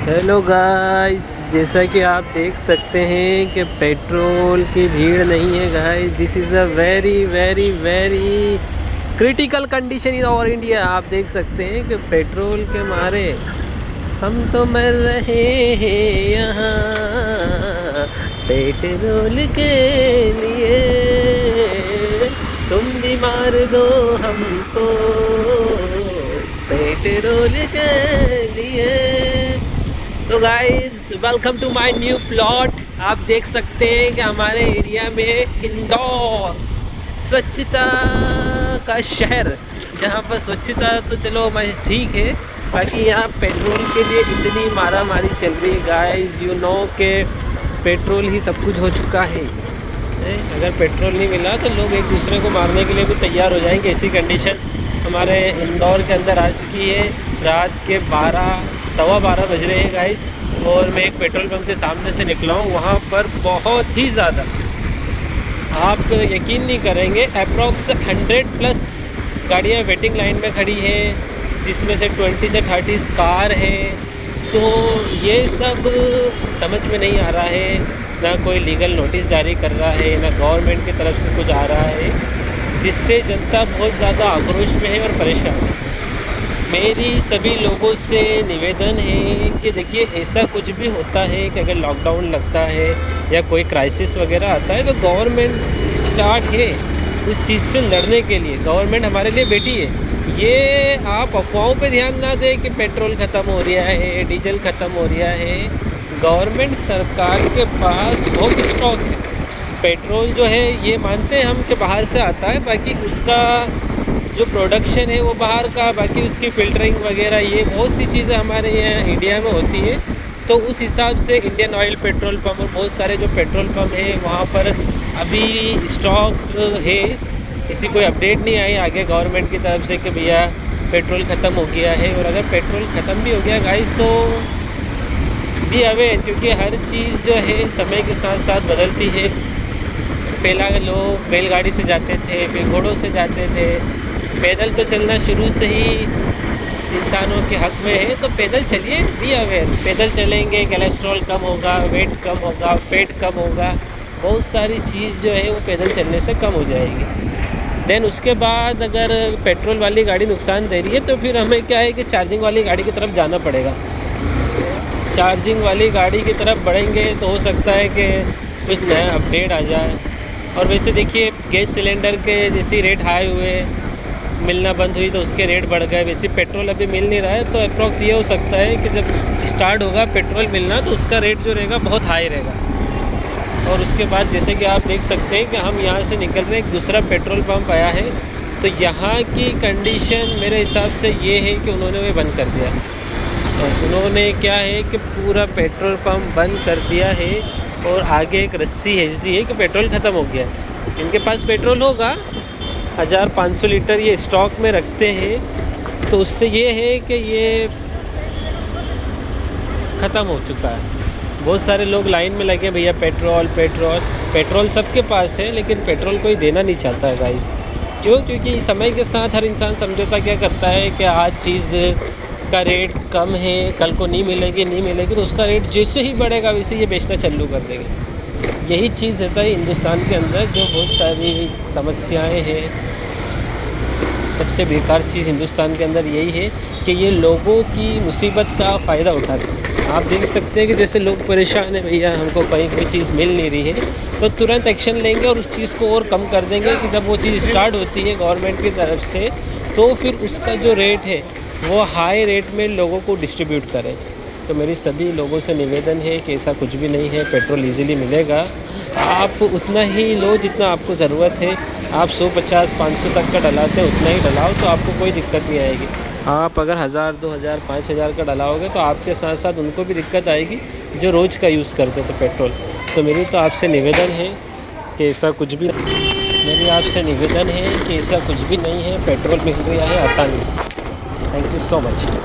Hello guys, जैसा कि आप देख सकते हैं कि पेट्रोल की भीड़ नहीं है guys. This is a very very very critical condition in our India. आप देख सकते हैं कि पेट्रोल के मारे हम तो मर रहे हैं यहाँ पेट्रोल के लिए। तुम भी मार दो हमको पेट्रोल के लिए। तो guys, welcome to my new plot. आप देख सकते हैं कि हमारे एरिया में इंदौर स्वच्छता का शहर, जहाँ पर स्वच्छता तो चलो मैं ठीक है, बाकी यहाँ पेट्रोल के लिए इतनी मारा मारी चल रही है गाइस। यू नो के पेट्रोल ही सब कुछ हो चुका है। अगर पेट्रोल नहीं मिला तो लोग एक दूसरे को मारने के लिए भी तैयार हो जाएंगे। ऐसी कंडीशन हमारे इंदौर के अंदर आ चुकी है। रात के 12-12:15 बज रहे हैं गाइस, और मैं एक पेट्रोल पंप के सामने से निकला हूँ। वहाँ पर बहुत ही ज़्यादा, आप यकीन नहीं करेंगे, अप्रॉक्स 100+ गाड़ियाँ वेटिंग लाइन में खड़ी हैं, जिसमें से 20 से 30 कार हैं। तो ये सब समझ में नहीं आ रहा है, ना कोई लीगल नोटिस जारी कर रहा है, ना गवर्नमेंट की तरफ से कुछ आ रहा है, जिससे जनता बहुत ज़्यादा आक्रोश में है और परेशान है। मेरी सभी लोगों से निवेदन है कि देखिए, ऐसा कुछ भी होता है कि अगर लॉकडाउन लगता है या कोई क्राइसिस वगैरह आता है तो गवर्नमेंट स्टार्ट है उस चीज़ से लड़ने के लिए। गवर्नमेंट हमारे लिए बेटी है। ये आप अफवाहों पे ध्यान ना दें कि पेट्रोल ख़त्म हो रहा है, डीजल ख़त्म हो रहा है। गवर्नमेंट सरकार के पास बहुत स्टॉक है। पेट्रोल जो है, ये मानते हैं हम कि बाहर से आता है, बाकी उसका जो प्रोडक्शन है वो बाहर का, बाकी उसकी फ़िल्टरिंग वगैरह, ये बहुत सी चीज़ें हमारे यहाँ इंडिया में होती है। तो उस हिसाब से इंडियन ऑयल पेट्रोल पंप और बहुत सारे जो पेट्रोल पंप हैं वहाँ पर अभी स्टॉक है। किसी कोई अपडेट नहीं आई आगे गवर्नमेंट की तरफ से कि भैया पेट्रोल ख़त्म हो गया है। और अगर पेट्रोल ख़त्म भी हो गया गाइस तो भी अवेयर, क्योंकि हर चीज़ जो है समय के साथ साथ बदलती है। पहला लोग बैलगाड़ी से जाते थे, फिर घोड़ों से जाते थे। पैदल तो चलना शुरू से ही इंसानों के हक़ में है, तो पैदल चलिए, बी अवेयर। पैदल चलेंगे, कोलेस्ट्रॉल कम होगा, वेट कम होगा, फैट कम होगा, बहुत सारी चीज़ जो है वो पैदल चलने से कम हो जाएगी। देन उसके बाद अगर पेट्रोल वाली गाड़ी नुकसान दे रही है तो फिर हमें क्या है कि चार्जिंग वाली गाड़ी की तरफ जाना पड़ेगा। चार्जिंग वाली गाड़ी की तरफ बढ़ेंगे तो हो सकता है कि कुछ नया अपडेट आ जाए। और वैसे देखिए, गैस सिलेंडर के जैसे रेट हाई हुए, मिलना बंद हुई तो उसके रेट बढ़ गए। वैसे पेट्रोल अभी मिल नहीं रहा है, तो अप्रॉक्स ये हो सकता है कि जब स्टार्ट होगा पेट्रोल मिलना तो उसका रेट जो रहेगा बहुत हाई रहेगा। और उसके बाद जैसे कि आप देख सकते हैं कि हम यहाँ से निकल रहे हैं, एक दूसरा पेट्रोल पंप आया है। तो यहाँ की कंडीशन मेरे हिसाब से ये है कि उन्होंने वो बंद कर दिया। तो उन्होंने क्या है कि पूरा पेट्रोल पंप बंद कर दिया है, और आगे एक रस्सी भेज दी है कि पेट्रोल ख़त्म हो गया। इनके पास पेट्रोल होगा 1500 लीटर ये स्टॉक में रखते हैं, तो उससे ये है कि ये ख़त्म हो चुका है। बहुत सारे लोग लाइन में लगे, भैया पेट्रोल पेट्रोल पेट्रोल सबके पास है, लेकिन पेट्रोल कोई देना नहीं चाहता है गाइस। क्यों? क्योंकि समय के साथ हर इंसान समझौता क्या करता है कि आज चीज़ का रेट कम है, कल को नहीं मिलेगी तो उसका रेट जैसे ही बढ़ेगा वैसे ये बेचना चालू कर देंगे। यही चीज़ रहता है हिंदुस्तान के अंदर, जो बहुत सारी समस्याएं हैं। सबसे बेकार चीज़ हिंदुस्तान के अंदर यही है कि ये लोगों की मुसीबत का फ़ायदा उठाते हैं। आप देख सकते हैं कि जैसे लोग परेशान हैं, भैया हमको कहीं कोई चीज़ मिल नहीं रही है, तो तुरंत एक्शन लेंगे और उस चीज़ को और कम कर देंगे कि जब वो चीज़ स्टार्ट होती है गवर्नमेंट की तरफ से, तो फिर उसका जो रेट है वो हाई रेट में लोगों को डिस्ट्रीब्यूट करें। तो मेरी सभी लोगों से निवेदन है कि ऐसा कुछ भी नहीं है, पेट्रोल इजीली मिलेगा। आप उतना ही लो जितना आपको ज़रूरत है। आप 150-500 तक का डलाते हैं, उतना ही डलाओ, तो आपको कोई दिक्कत नहीं आएगी। आप अगर 1000, 2000, 5000 का डलाओगे तो आपके साथ साथ उनको भी दिक्कत आएगी जो रोज़ का यूज़ करते थे पेट्रोल। तो मेरी तो आपसे निवेदन है कि ऐसा कुछ भी नहीं है, पेट्रोल मिल रहा है आसानी से। Thank you so much.